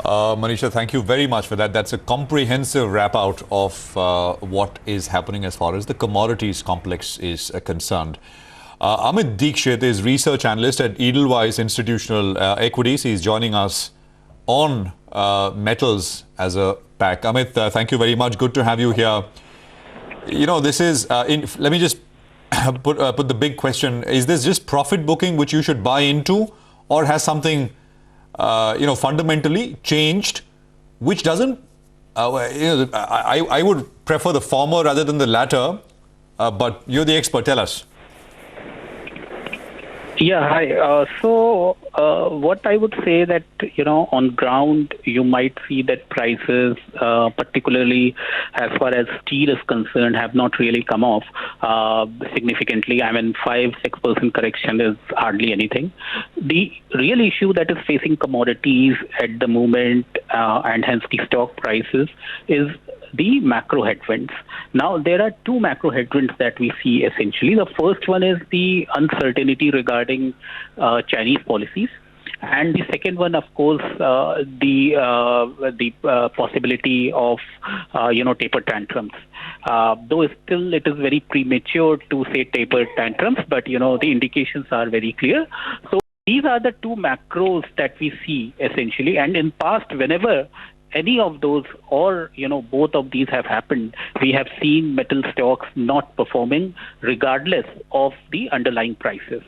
Manisha, thank you very much for that. That's a comprehensive wrap out of what is happening as far as the commodities complex is concerned. Amit Dikshit is research analyst at Edelweiss Institutional Equities. He's joining us on metals as a pack. Amit, thank you very much. Good to have you here. You know, this is, let me just put the big question. Is this just profit booking which you should buy into, or has something fundamentally changed, which doesn't, I would prefer the former rather than the latter, but you're the expert, tell us. Yeah, hi. What I would say that, on ground, you might see that prices, particularly as far as steel is concerned, have not really come off significantly. I mean, 5-6% correction is hardly anything. The real issue that is facing commodities at the moment, and hence the stock prices, is the macro headwinds. Now, there are two macro headwinds that we see essentially. The first one is the uncertainty regarding Chinese policies. And the second one, of course, the possibility of, taper tantrums. Though still it is very premature to say taper tantrums, but, the indications are very clear. So these are the two macros that we see essentially. And in past, whenever any of those or, both of these have happened, we have seen metal stocks not performing regardless of the underlying prices.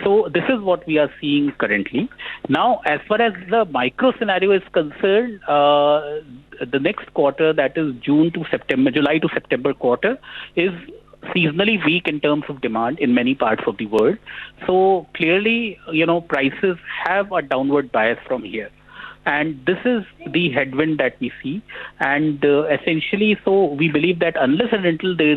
So this is what we are seeing currently. Now, as far as the micro scenario is concerned, the next quarter, that is July to September quarter, is seasonally weak in terms of demand in many parts of the world. So clearly, prices have a downward bias from here. And this is the headwind that we see. And essentially, so we believe that unless and until there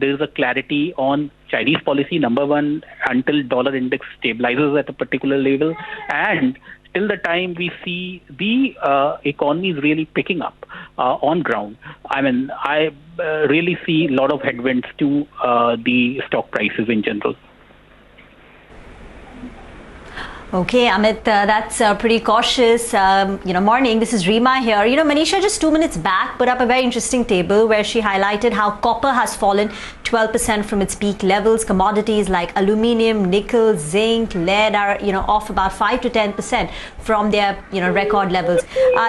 is a clarity on Chinese policy, number one, until dollar index stabilizes at a particular level, and till the time we see the economy is really picking up on ground, I mean, I really see a lot of headwinds to the stock prices in general. Okay, Amit, that's pretty cautious. Morning, this is Rima here. Manisha just 2 minutes back put up a very interesting table where she highlighted how copper has fallen 12% from its peak levels. Commodities like aluminium, nickel, zinc, lead are, off about 5 to 10% from their, record levels.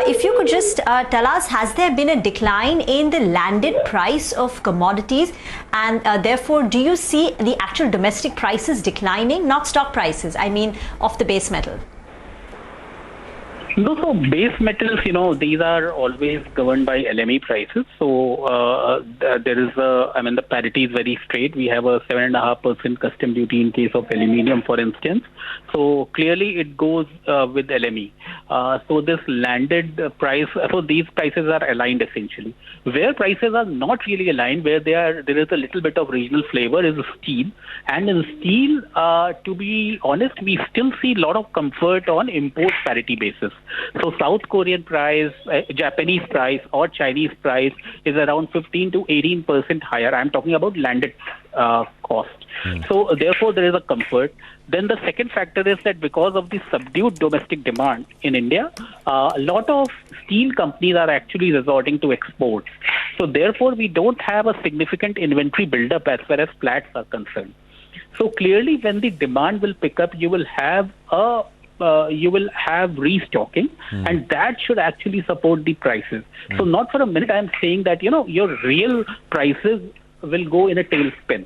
If you could just tell us, has there been a decline in the landed price of commodities? And therefore, do you see the actual domestic prices declining, not stock prices? I mean, of the base metal. No, so base metals, these are always governed by LME prices. So there is the parity is very straight. We have a 7.5% custom duty in case of aluminium, for instance. So clearly it goes with LME. So this landed price, so these prices are aligned essentially. Where prices are not really aligned, where there is a little bit of regional flavor, is steel. And in steel, to be honest, we still see a lot of comfort on import parity basis. So South Korean price, Japanese price or Chinese price is around 15 to 18% higher. I'm talking about landed cost. So therefore there is a comfort. Then the second factor is that because of the subdued domestic demand in India, a lot of steel companies are actually resorting to exports. So therefore we don't have a significant inventory buildup as far as flats are concerned. So clearly when the demand will pick up, you will have restocking, and that should actually support the prices. So not for a minute I'm saying that, your real prices will go in a tailspin.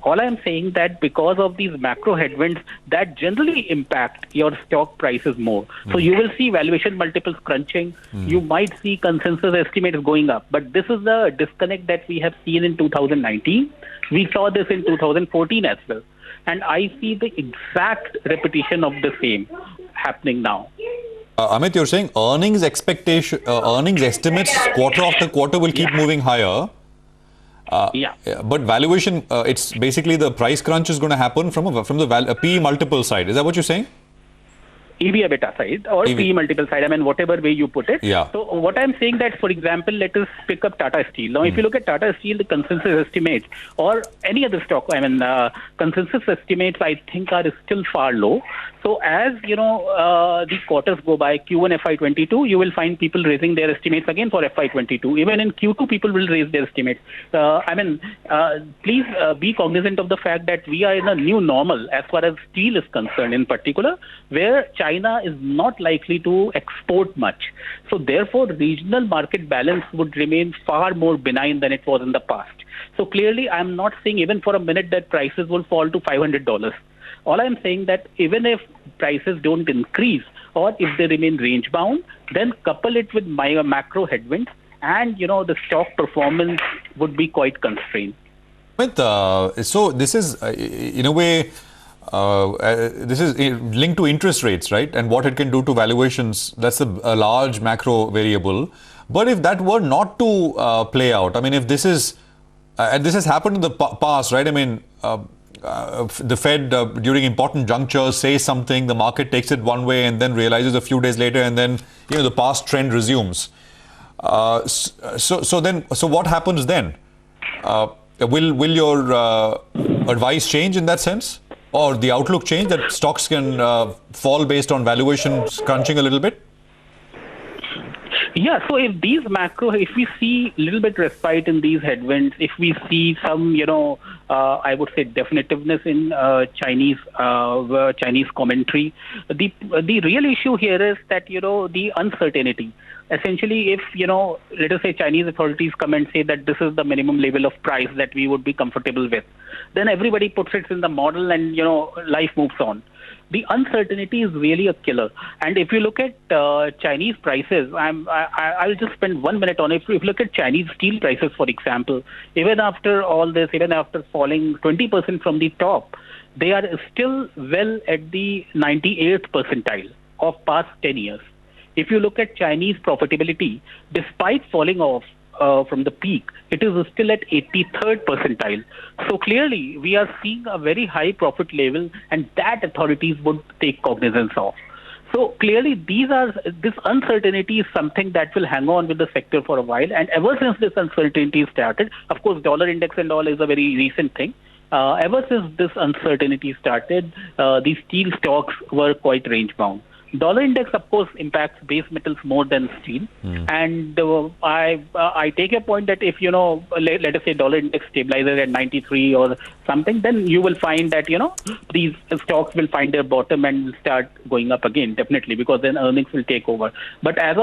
All I'm saying that because of these macro headwinds that generally impact your stock prices more. So you will see valuation multiples crunching. You might see consensus estimates going up. But this is the disconnect that we have seen in 2019. We saw this in 2014 as well. And I see the exact repetition of the same happening now. Amit, you're saying earnings estimates quarter after quarter will keep moving higher. But valuation, it's basically the price crunch is going to happen from the PE multiple side. Is that what you're saying? EV EBITDA side or EV. PE multiple side, I mean, whatever way you put it. Yeah. So what I'm saying that, for example, let us pick up Tata Steel. Now, if you look at Tata Steel, the consensus estimates or any other stock, I mean, consensus estimates, I think are still far low. So as, the quarters go by, Q1 FY22, you will find people raising their estimates again for FY22. Even in Q2, people will raise their estimates. Please be cognizant of the fact that we are in a new normal as far as steel is concerned in particular, where China is not likely to export much. So therefore, regional market balance would remain far more benign than it was in the past. So clearly, I'm not saying even for a minute that prices will fall to $500. All I'm saying that even if prices don't increase or if they remain range bound, then couple it with macro headwinds and, the stock performance would be quite constrained. So this is, in a way, this is linked to interest rates, right? And what it can do to valuations. That's a large macro variable. But if that were not to play out, I mean, if this is, and this has happened in the past, right? I mean, the Fed during important junctures says something, the market takes it one way and then realizes a few days later, and then the past trend resumes. So what happens then? Will your advice change in that sense, or the outlook change that stocks can fall based on valuations crunching a little bit? Yeah, so if we see a little bit respite in these headwinds, if we see some, I would say definitiveness in Chinese commentary, the real issue here is that, the uncertainty. Essentially, if, let us say Chinese authorities come and say that this is the minimum level of price that we would be comfortable with, then everybody puts it in the model and, life moves on. The uncertainty is really a killer. And if you look at Chinese prices, I'll just spend 1 minute on it. If you look at Chinese steel prices, for example, even after all this, even after falling 20% from the top, they are still well at the 98th percentile of past 10 years. If you look at Chinese profitability, despite falling off from the peak, it is still at 83rd percentile. So clearly, we are seeing a very high profit level, and that authorities would take cognizance of. So clearly, this uncertainty is something that will hang on with the sector for a while. And ever since this uncertainty started, of course, dollar index and all is a very recent thing. Ever since this uncertainty started, these steel stocks were quite range bound. Dollar index, of course, impacts base metals more than steel. And I take a point that if, let us say dollar index stabilizes at 93 or something, then you will find that, these stocks will find their bottom and will start going up again, definitely, because then earnings will take over. But as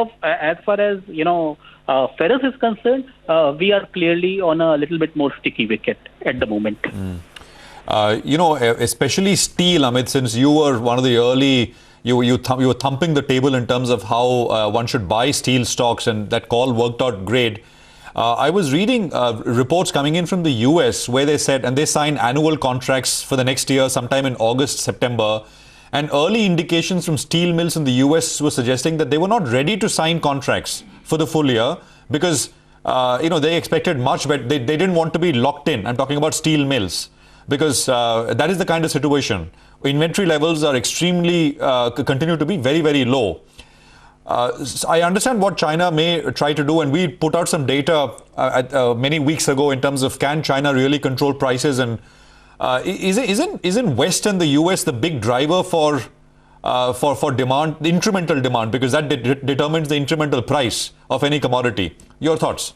far as, ferrous is concerned, we are clearly on a little bit more sticky wicket at the moment. Especially steel, Amit, since you were one of the early... You were thumping the table in terms of how one should buy steel stocks, and that call worked out great. I was reading reports coming in from the US where they said, and they signed annual contracts for the next year sometime in August, September, and early indications from steel mills in the US were suggesting that they were not ready to sign contracts for the full year because they expected much, but they didn't want to be locked in. I'm talking about steel mills, because that is the kind of situation. Inventory levels are extremely, continue to be very, very low. So I understand what China may try to do, and we put out some data many weeks ago in terms of can China really control prices, and isn't West and the US the big driver for demand, the incremental demand, because that determines the incremental price of any commodity. Your thoughts?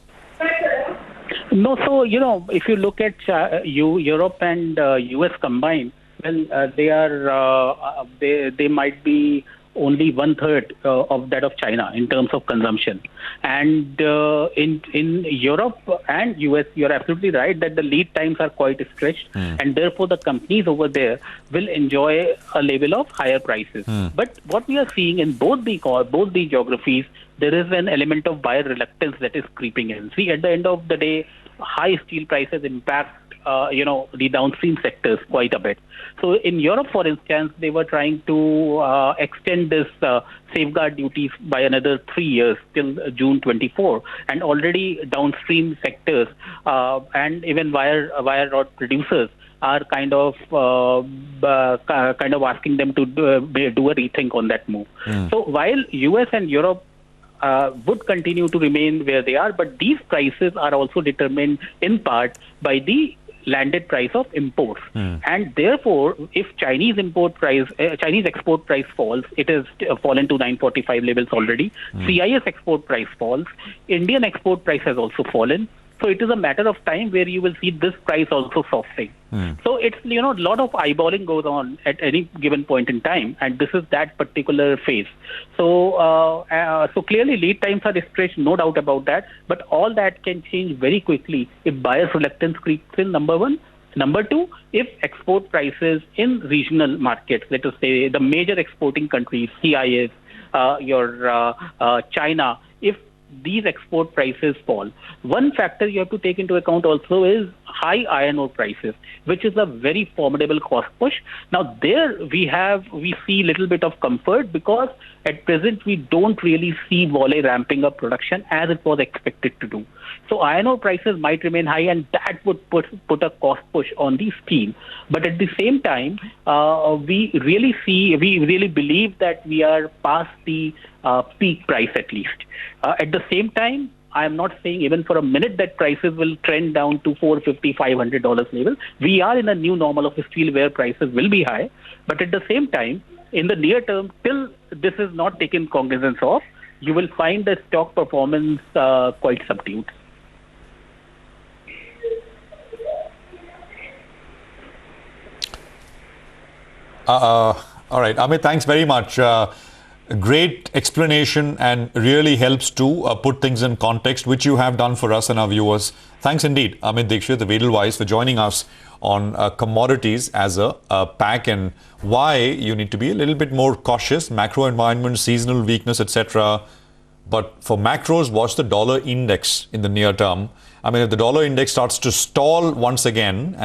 No, so if you look at Europe and US combined, well, they might be only 1/3 of that of China in terms of consumption. And in Europe and US, you're absolutely right that the lead times are quite stretched, and therefore the companies over there will enjoy a level of higher prices. But what we are seeing in both the geographies, there is an element of buyer reluctance that is creeping in. See, at the end of the day, high steel prices impact the downstream sectors quite a bit. So in Europe, for instance, they were trying to extend this safeguard duties by another 3 years till June 24, and already downstream sectors and even wire rod producers are kind of asking them to do a rethink on that move. So while US and Europe would continue to remain where they are, but these prices are also determined in part by the landed price of imports, and therefore, if Chinese export price falls, it has fallen to 945 levels already. CIS export price falls, Indian export price has also fallen. So it is a matter of time where you will see this price also softening. So it's, a lot of eyeballing goes on at any given point in time, and this is that particular phase. So so clearly lead times are stretched, no doubt about that, but all that can change very quickly if buyers' reluctance creeps in, number one. Number two, if export prices in regional markets, let us say the major exporting countries, CIS, China, if these export prices fall. One factor you have to take into account also is high iron ore prices, which is a very formidable cost push. Now there we see little bit of comfort because at present we don't really see Vale ramping up production as it was expected to do. So iron ore prices might remain high, and that would put a cost push on the steel. But at the same time, we really believe that we are past the peak price at least. At the same time, I am not saying even for a minute that prices will trend down to $450, $500 level. We are in a new normal of steel where prices will be high. But at the same time, in the near term, till this is not taken cognizance of, you will find the stock performance quite subdued. All right, Amit, thanks very much. Great explanation and really helps to put things in context, which you have done for us and our viewers. Thanks indeed, Amit Dikshit, the Edelweiss, for joining us on commodities as a pack and why you need to be a little bit more cautious, macro environment, seasonal weakness, etc. But for macros, watch the dollar index in the near term. I mean, if the dollar index starts to stall once again,